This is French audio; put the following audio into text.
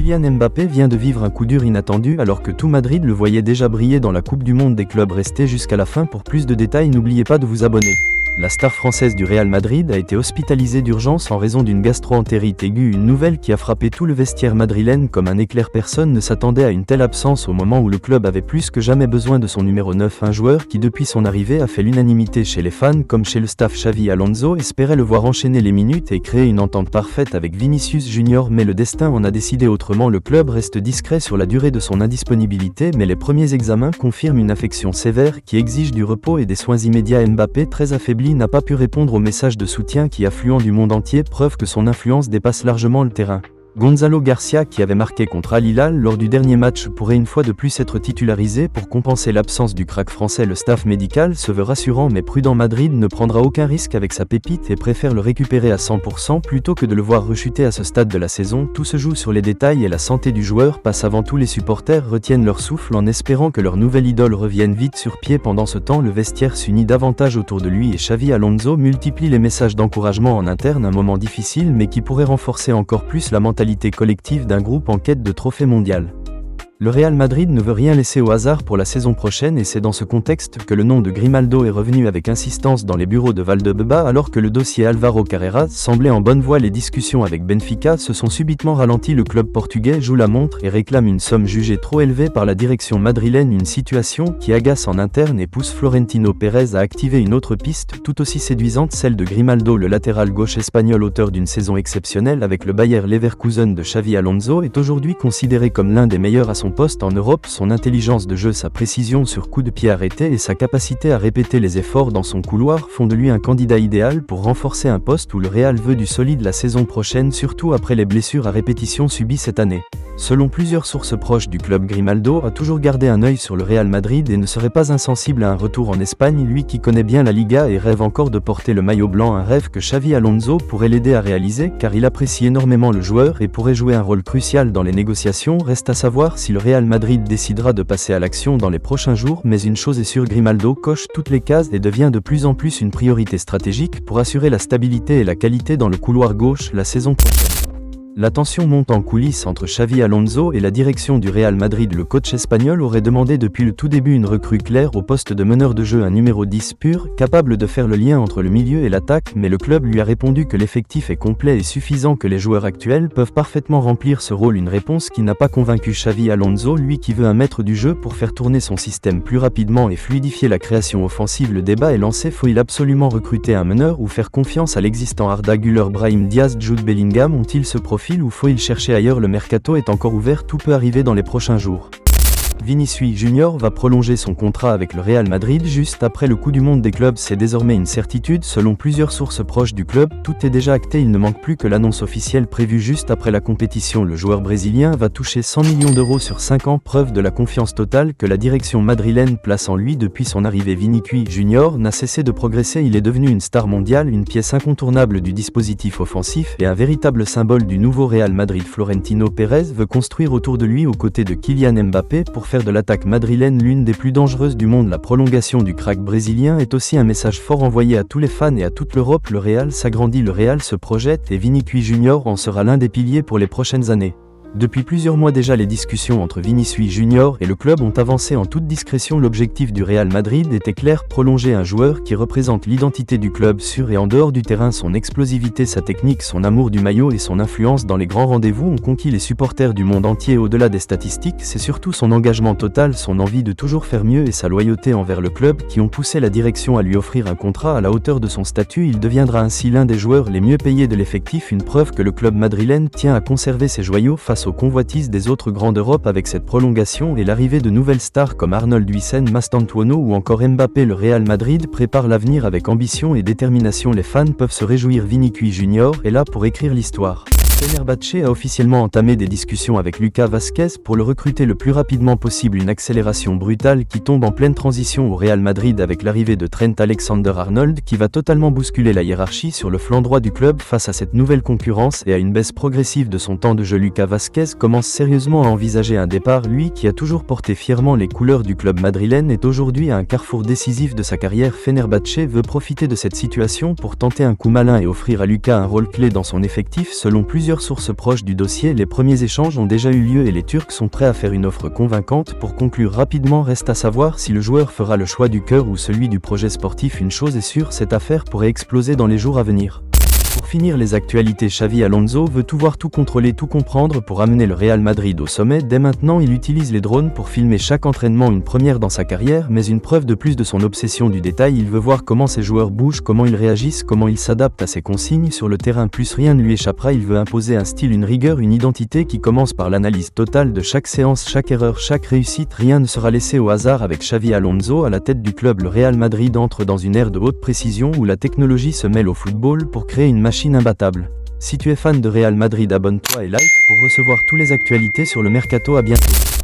Kylian Mbappé vient de vivre un coup dur inattendu alors que tout Madrid le voyait déjà briller dans la Coupe du Monde des clubs. Restez jusqu'à la fin pour plus de détails, n'oubliez pas de vous abonner. La star française du Real Madrid a été hospitalisée d'urgence en raison d'une gastro-entérite aiguë, une nouvelle qui a frappé tout le vestiaire madrilène comme un éclair. Personne ne s'attendait à une telle absence au moment où le club avait plus que jamais besoin de son numéro 9, un joueur qui depuis son arrivée a fait l'unanimité chez les fans comme chez le staff. Xavi Alonso espérait le voir enchaîner les minutes et créer une entente parfaite avec Vinicius Junior, mais le destin en a décidé autrement. Le club reste discret sur la durée de son indisponibilité, mais les premiers examens confirment une affection sévère qui exige du repos et des soins immédiats. Mbappé, très affaibli, n'a pas pu répondre aux messages de soutien qui affluent du monde entier, preuve que son influence dépasse largement le terrain. Gonzalo Garcia, qui avait marqué contre Al Hilal lors du dernier match, pourrait une fois de plus être titularisé pour compenser l'absence du crack français. Le staff médical se veut rassurant mais prudent. Madrid ne prendra aucun risque avec sa pépite et préfère le récupérer à 100% plutôt que de le voir rechuter à ce stade de la saison. Tout se joue sur les détails et la santé du joueur passe avant tout. Les supporters retiennent leur souffle en espérant que leur nouvelle idole revienne vite sur pied. Pendant ce temps, le vestiaire s'unit davantage autour de lui et Xavi Alonso multiplie les messages d'encouragement en interne. Un moment difficile mais qui pourrait renforcer encore plus la mentalité collective d'un groupe en quête de trophée mondial. Le Real Madrid ne veut rien laisser au hasard pour la saison prochaine et c'est dans ce contexte que le nom de Grimaldo est revenu avec insistance dans les bureaux de Valdebebas. Alors que le dossier Álvaro Carreras semblait en bonne voie, les discussions avec Benfica se sont subitement ralenties. Le club portugais joue la montre et réclame une somme jugée trop élevée par la direction madrilène, une situation qui agace en interne et pousse Florentino Pérez à activer une autre piste tout aussi séduisante, celle de Grimaldo. Le latéral gauche espagnol, auteur d'une saison exceptionnelle avec le Bayer Leverkusen de Xavi Alonso, est aujourd'hui considéré comme l'un des meilleurs à son poste en Europe. Son intelligence de jeu, sa précision sur coup de pied arrêté et sa capacité à répéter les efforts dans son couloir font de lui un candidat idéal pour renforcer un poste où le Real veut du solide la saison prochaine, surtout après les blessures à répétition subies cette année. Selon plusieurs sources proches du club, Grimaldo a toujours gardé un œil sur le Real Madrid et ne serait pas insensible à un retour en Espagne, lui qui connaît bien la Liga et rêve encore de porter le maillot blanc, un rêve que Xavi Alonso pourrait l'aider à réaliser car il apprécie énormément le joueur et pourrait jouer un rôle crucial dans les négociations. Reste à savoir si le Real Madrid décidera de passer à l'action dans les prochains jours, mais une chose est sûre, Grimaldo coche toutes les cases et devient de plus en plus une priorité stratégique pour assurer la stabilité et la qualité dans le couloir gauche la saison prochaine. La tension monte en coulisses entre Xavi Alonso et la direction du Real Madrid. Le coach espagnol aurait demandé depuis le tout début une recrue claire au poste de meneur de jeu, un numéro 10 pur, capable de faire le lien entre le milieu et l'attaque, mais le club lui a répondu que l'effectif est complet et suffisant, que les joueurs actuels peuvent parfaitement remplir ce rôle. Une réponse qui n'a pas convaincu Xavi Alonso, lui qui veut un maître du jeu pour faire tourner son système plus rapidement et fluidifier la création offensive. Le débat est lancé, faut-il absolument recruter un meneur ou faire confiance à l'existant? Arda Güler, Brahim Diaz, Jude Bellingham ont-ils ce profil ou faut-il chercher ailleurs? Le mercato est encore ouvert, tout peut arriver dans les prochains jours. Vinicius Junior va prolonger son contrat avec le Real Madrid juste après le coup du monde des clubs. C'est désormais une certitude selon plusieurs sources proches du club. Tout est déjà acté, il ne manque plus que l'annonce officielle prévue juste après la compétition. Le joueur brésilien va toucher 100 millions d'euros sur 5 ans, preuve de la confiance totale que la direction madrilène place en lui depuis son arrivée. Vinicius Junior n'a cessé de progresser, il est devenu une star mondiale, une pièce incontournable du dispositif offensif et un véritable symbole du nouveau Real Madrid. Florentino Pérez veut construire autour de lui aux côtés de Kylian Mbappé pour faire de l'attaque madrilène l'une des plus dangereuses du monde. La prolongation du crack brésilien est aussi un message fort envoyé à tous les fans et à toute l'Europe. Le Real s'agrandit, le Real se projette et Vinicius Junior en sera l'un des piliers pour les prochaines années. Depuis plusieurs mois déjà, les discussions entre Vinicius Junior et le club ont avancé en toute discrétion. L'objectif du Real Madrid était clair, prolonger un joueur qui représente l'identité du club sur et en dehors du terrain. Son explosivité, sa technique, son amour du maillot et son influence dans les grands rendez-vous ont conquis les supporters du monde entier. Au-delà des statistiques, c'est surtout son engagement total, son envie de toujours faire mieux et sa loyauté envers le club qui ont poussé la direction à lui offrir un contrat à la hauteur de son statut. Il deviendra ainsi l'un des joueurs les mieux payés de l'effectif, une preuve que le club madrilène tient à conserver ses joyaux face aux convoitises des autres grands d'Europe. Avec cette prolongation et l'arrivée de nouvelles stars comme Arnold Wiesen, Mastantuono ou encore Mbappé, le Real Madrid prépare l'avenir avec ambition et détermination. Les fans peuvent se réjouir, Vinicius Junior est là pour écrire l'histoire. Fenerbahçe a officiellement entamé des discussions avec Lucas Vázquez pour le recruter le plus rapidement possible, une accélération brutale qui tombe en pleine transition au Real Madrid avec l'arrivée de Trent Alexander-Arnold qui va totalement bousculer la hiérarchie sur le flanc droit du club. Face à cette nouvelle concurrence et à une baisse progressive de son temps de jeu, Lucas Vázquez commence sérieusement à envisager un départ. Lui qui a toujours porté fièrement les couleurs du club madrilène est aujourd'hui à un carrefour décisif de sa carrière. Fenerbahçe veut profiter de cette situation pour tenter un coup malin et offrir à Lucas un rôle clé dans son effectif. Selon plusieurs plusieurs sources proches du dossier, les premiers échanges ont déjà eu lieu et les Turcs sont prêts à faire une offre convaincante. Pour conclure rapidement, reste à savoir si le joueur fera le choix du cœur ou celui du projet sportif. Une chose est sûre, cette affaire pourrait exploser dans les jours à venir. Pour finir les actualités, Xavi Alonso veut tout voir, tout contrôler, tout comprendre pour amener le Real Madrid au sommet. Dès maintenant, il utilise les drones pour filmer chaque entraînement, une première dans sa carrière, mais une preuve de plus de son obsession du détail. Il veut voir comment ses joueurs bougent, comment ils réagissent, comment ils s'adaptent à ses consignes sur le terrain. Plus rien ne lui échappera, il veut imposer un style, une rigueur, une identité qui commence par l'analyse totale de chaque séance, chaque erreur, chaque réussite. Rien ne sera laissé au hasard avec Xavi Alonso à la tête du club. Le Real Madrid entre dans une ère de haute précision où la technologie se mêle au football pour créer une machine imbattable. Si tu es fan de Real Madrid, abonne-toi et like pour recevoir toutes les actualités sur le mercato. À bientôt.